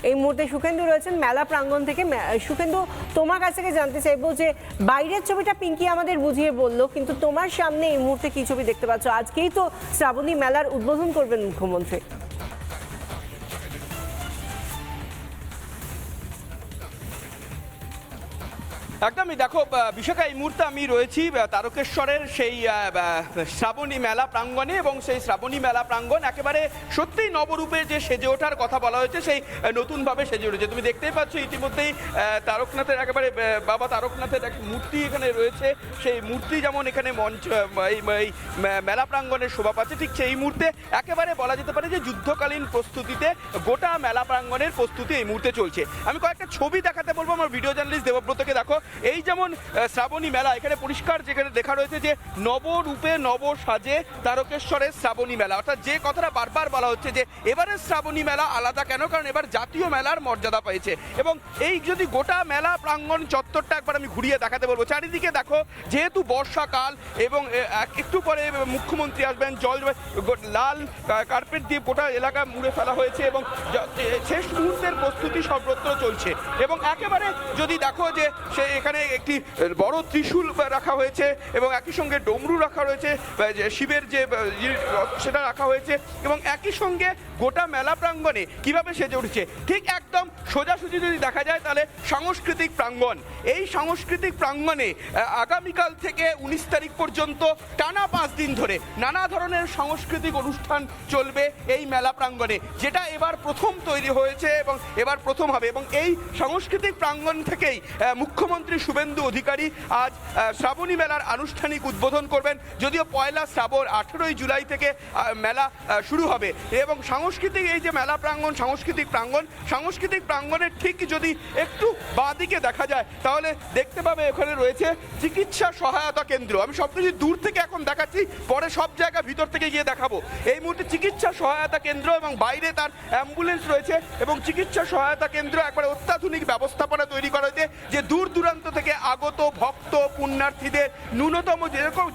এই মুহূর্তে সুখেন্দু রয়েছেন মেলা প্রাঙ্গণ থেকে। সুখেন্দু, তোমার কাছ থেকে জানতে চাইবো যে বাইরের ছবিটা পিঙ্কি আমাদের বুঝিয়ে বললো, কিন্তু তোমার সামনে এই মুহূর্তে কি ছবি দেখতে পাচ্ছ? আজকেই তো শ্রাবণী মেলার উদ্বোধন করবেন মুখ্যমন্ত্রী। একদমই, দেখো বিশাখা, এই মুহূর্তে আমি রয়েছি তারকেশ্বরের সেই শ্রাবণী মেলা প্রাঙ্গণে, এবং সেই শ্রাবণী মেলা প্রাঙ্গণ একেবারে সত্যিই নবরূপে যে সেজে ওঠার কথা বলা হয়েছে, সেই নতুনভাবে সেজে উঠেছে। তুমি দেখতেই পাচ্ছ ইতিমধ্যেই তারকনাথের একেবারে বাবা তারকনাথের এক মূর্তি এখানে রয়েছে। সেই মূর্তি যেমন এখানে মঞ্চ এই মেলা প্রাঙ্গণে শোভা পাচ্ছে, ঠিক সেই মুহূর্তে একেবারে বলা যেতে পারে যে যুদ্ধকালীন প্রস্তুতিতে গোটা মেলা প্রাঙ্গণের প্রস্তুতি এই মুহূর্তে চলছে। আমি কয়েকটা ছবি দেখাতে বলবো আমার ভিডিও জার্নালিস্ট দেবব্রতকে। দেখো, এই যেমন শ্রাবণী মেলা, এখানে পরিষ্কার যেখানে লেখা রয়েছে যে নবরূপে নব সাজে তারকেশ্বরের শ্রাবণী মেলা, অর্থাৎ যে কথাটা বারবার বলা হচ্ছে যে এবারের শ্রাবণী মেলা আলাদা কেন, কারণ এবার জাতীয় মেলার মর্যাদা পেয়েছে। এবং এই যদি গোটা মেলা প্রাঙ্গণ চত্বরটা একবার আমি ঘুরিয়ে দেখাতে বলবো, চারিদিকে দেখো, যেহেতু বর্ষাকাল এবং একটু পরে মুখ্যমন্ত্রী আসবেন, লাল কার্পেট দিয়ে গোটা এলাকা মুড়ে ফেলা হয়েছে এবং শেষ মুহূর্তের প্রস্তুতি সর্বত্র চলছে। এবং একেবারে যদি দেখো যে সে এখানে একটি বড় ত্রিশূল রাখা হয়েছে এবং একই সঙ্গে ডমরু রাখা রয়েছে, শিবের যে সেটা রাখা হয়েছে, এবং একই সঙ্গে গোটা মেলা প্রাঙ্গণে কিভাবে সেজে উঠছে ঠিক একদম সোজাসুজি যদি দেখা যায় তাহলে সাংস্কৃতিক প্রাঙ্গণ। এই সাংস্কৃতিক প্রাঙ্গণে আগামীকাল থেকে 19 তারিখ পর্যন্ত টানা 5 দিন ধরে নানা ধরনের সাংস্কৃতিক অনুষ্ঠান চলবে এই মেলা প্রাঙ্গণে, যেটা এবার প্রথম তৈরি হয়েছে এবং এবার প্রথম হবে। এবং এই সাংস্কৃতিক প্রাঙ্গণ থেকেই মুখ্যমন্ত্রী শুভেন্দু অধিকারী আজ শ্রাবণী মেলার আনুষ্ঠানিক উদ্বোধন করবেন। যদিও পয়লা শ্রাবণ 18ই জুলাই থেকে মেলা শুরু হবে। এবং সাংস্কৃতিক এই যে মেলা প্রাঙ্গণ, সাংস্কৃতিক প্রাঙ্গণের ঠিক যদি একটু বাঁদিকে দেখা যায় তাহলে দেখতে পাবে এখানে রয়েছে চিকিৎসা সহায়তা কেন্দ্র। আমি সব কিছু দূর থেকে এখন দেখাচ্ছি, পরে সব জায়গা ভিতর থেকে গিয়ে দেখাবো। এই মুহূর্তে চিকিৎসা সহায়তা কেন্দ্র এবং বাইরে তার অ্যাম্বুলেন্স রয়েছে, এবং চিকিৎসা সহায়তা কেন্দ্র একবারে অত্যাধুনিক ব্যবস্থাপনা তৈরি করা হয়েছে, যে দূর দূরান্ত থেকে আগত ভক্ত পুণ্যার্থীদের ন্যূনতম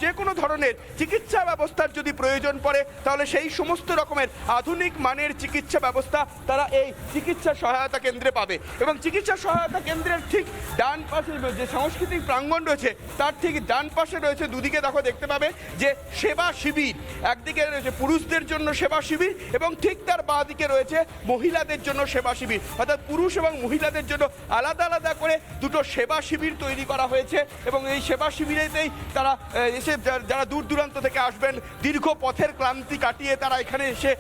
যে কোনো ধরনের চিকিৎসা ব্যবস্থার যদি প্রয়োজন পড়ে তাহলে সেই সমস্ত রকমের আধুনিক মানের চিকিৎসা ব্যবস্থা তারা এই চিকিৎসা সহায়তা কেন্দ্রে পাবে। এবং চিকিৎসা সহায়তা কেন্দ্রের ঠিক ডান পাশে যে সাংস্কৃতিক প্রাঙ্গণ রয়েছে তার ঠিক ডান পাশে রয়েছে, দুদিকে দেখো দেখতে পাবে যে সেবা শিবির। একদিকে রয়েছে পুরুষদের জন্য সেবা শিবির এবং ঠিক তার বাঁ দিকে রয়েছে মহিলাদের জন্য সেবা শিবির, অর্থাৎ পুরুষ এবং মহিলাদের জন্য আলাদা আলাদা করে দুটো সেবা শিবির তৈরি করা হয়েছে। এবং এই সেবা শিবিরেতেই তারা এসে যারা দূর দূরান্ত থেকে আসবেন, দীর্ঘ পথের ক্লান্তি কাটিয়ে তারা এখানে এসে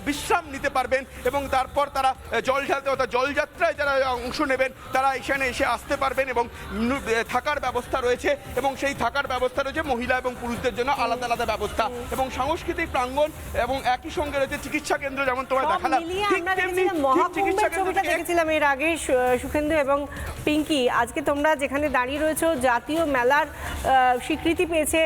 বিশ্রাম নিতে পারবেন, এবং তারপর তারা জল ঢালতে অর্থাৎ জলযাত্রায় যারা অংশ নেবেন তারা এখানে এসে আসতে পারবেন। এবং থাকার ব্যবস্থা রয়েছে, এবং সেই থাকার ব্যবস্থা রয়েছে মহিলা এবং পুরুষদের জন্য আলাদা আলাদা ব্যবস্থা। এবং সাংস্কৃতিক প্রাঙ্গণ এবং একই সঙ্গে রয়েছে চিকিৎসা কেন্দ্র, যেমন তোমায় দেখালাম। দেখেছিলাম এর আগে সুখেন্দু এবং পিঙ্কি, আজকে তোমরা যেখানে দাঁড়িয়ে রয়েছো জাতীয় মেলার স্বীকৃতি পেয়েছে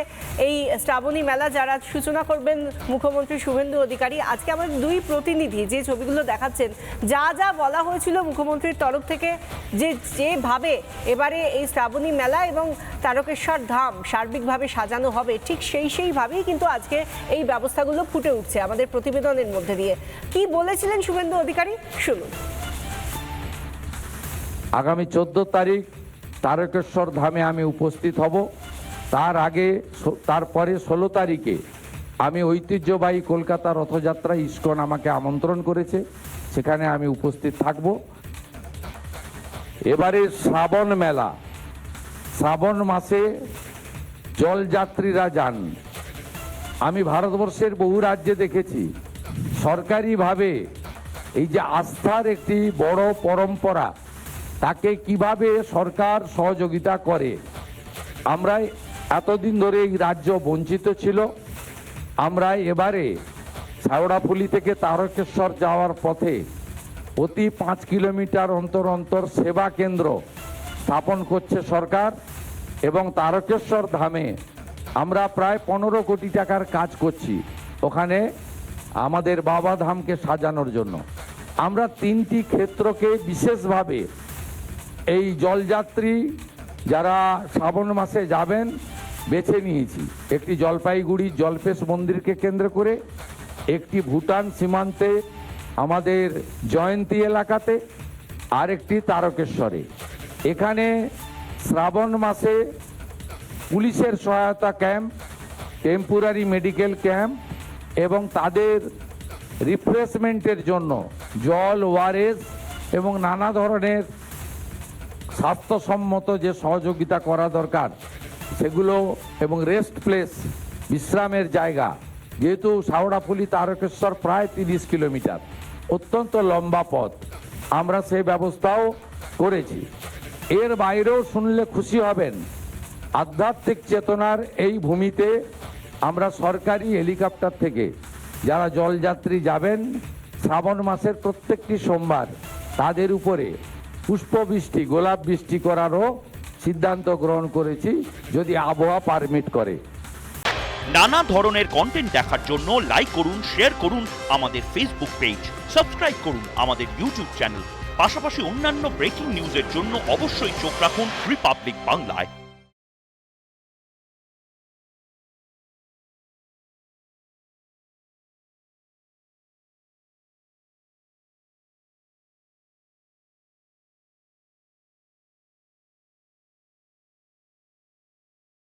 এই শ্রাবণী মেলা, যারা সূচনা করবেন মুখ্যমন্ত্রী শুভেন্দু অধিকারী। আজকে আমাদের দুই প্রতিনিধি যে ছবিগুলো দেখাচ্ছেন, যা যা বলা হয়েছিল মুখ্যমন্ত্রীর তরফ থেকে যেভাবে এবারে এই শ্রাবণী মেলা এবং তারকেশ্বর ধাম সার্বিকভাবে সাজানো হবে, ঠিক সেইভাবেই কিন্তু আজকে এই ব্যবস্থাগুলো ফুটে উঠছে আমাদের প্রতিবেদনের মধ্যে দিয়ে। কি বলেছিলেন শুভেন্দু অধিকারী, শুনুন। আগামী 14 তারিখ তারকেশ্বর ধামে আমি উপস্থিত হব। তারপরে 16 তারিখে আমি ঐতিহ্যবাহী কলকাতা রথযাত্রা ইস্কন আমাকে আমন্ত্রণ করেছে, সেখানে আমি উপস্থিত থাকব। এবারে শ্রাবণ মেলা, শ্রাবণ মাসে জলযাত্রীরা যান। আমি ভারতবর্ষের বহু রাজ্যে দেখেছি সরকারিভাবে এই যে আস্থার একটি বড় পরম্পরা, তাকে কিভাবে সরকার সহযোগিতা করে। আমরা এতদিন ধরে এই রাজ্য বঞ্চিত ছিল। আমরা এবারে শেওড়াফুলি থেকে তারকেশ্বর যাওয়ার পথে প্রতি 5 কিলোমিটার অন্তর অন্তর সেবা কেন্দ্র স্থাপন করছে সরকার। এবং তারকেশ্বর ধামে আমরা প্রায় 15 কোটি টাকার কাজ করছি ওখানে আমাদের বাবা ধামকে সাজানোর জন্য। আমরা 3টি ক্ষেত্রকে বিশেষভাবে এই জলযাত্রী যারা শ্রাবণ মাসে যাবেন বেছে নিয়েছি। একটি জলপাইগুড়ি জলপেশ মন্দিরকে কেন্দ্র করে, একটি ভুটান সীমান্তে আমাদের জয়ন্তী এলাকাতে, আরেকটি তারকেশ্বরে। এখানে শ্রাবণ মাসে পুলিশের সহায়তা ক্যাম্প, টেম্পোরারি মেডিকেল ক্যাম্প এবং তাদের রিফ্রেশমেন্টের জন্য জল, ওআরএস এবং নানা ধরনের স্বাস্থ্যসম্মত যে সহযোগিতা করা দরকার সেগুলো, এবং রেস্ট প্লেস, বিশ্রামের জায়গা, যেহেতু শাওড়াফুলি তারকেশ্বর প্রায় 30 কিলোমিটার, অত্যন্ত লম্বা পথ, আমরা সেই ব্যবস্থাও করেছি। এর বাইরেও শুনলে খুশি হবেন, আধ্যাত্মিক চেতনার এই ভূমিতে আমরা সরকারি হেলিকপ্টার থেকে যারা জলযাত্রী যাবেন শ্রাবণ মাসের প্রত্যেকটি সোমবার তাদের উপরে পুষ্পবৃষ্টি, গোলাপ বৃষ্টি করারও সিদ্ধান্ত গ্রহণ করেছি, যদি আবহাওয়া পারমিট করে। নানা ধরনের কন্টেন্ট দেখার জন্য লাইক করুন, শেয়ার করুন আমাদের ফেসবুক পেজ, সাবস্ক্রাইব করুন আমাদের ইউটিউব চ্যানেল। পাশাপাশি অন্যান্য ব্রেকিং নিউজের জন্য অবশ্যই চোখ রাখুন রিপাবলিক বাংলায়।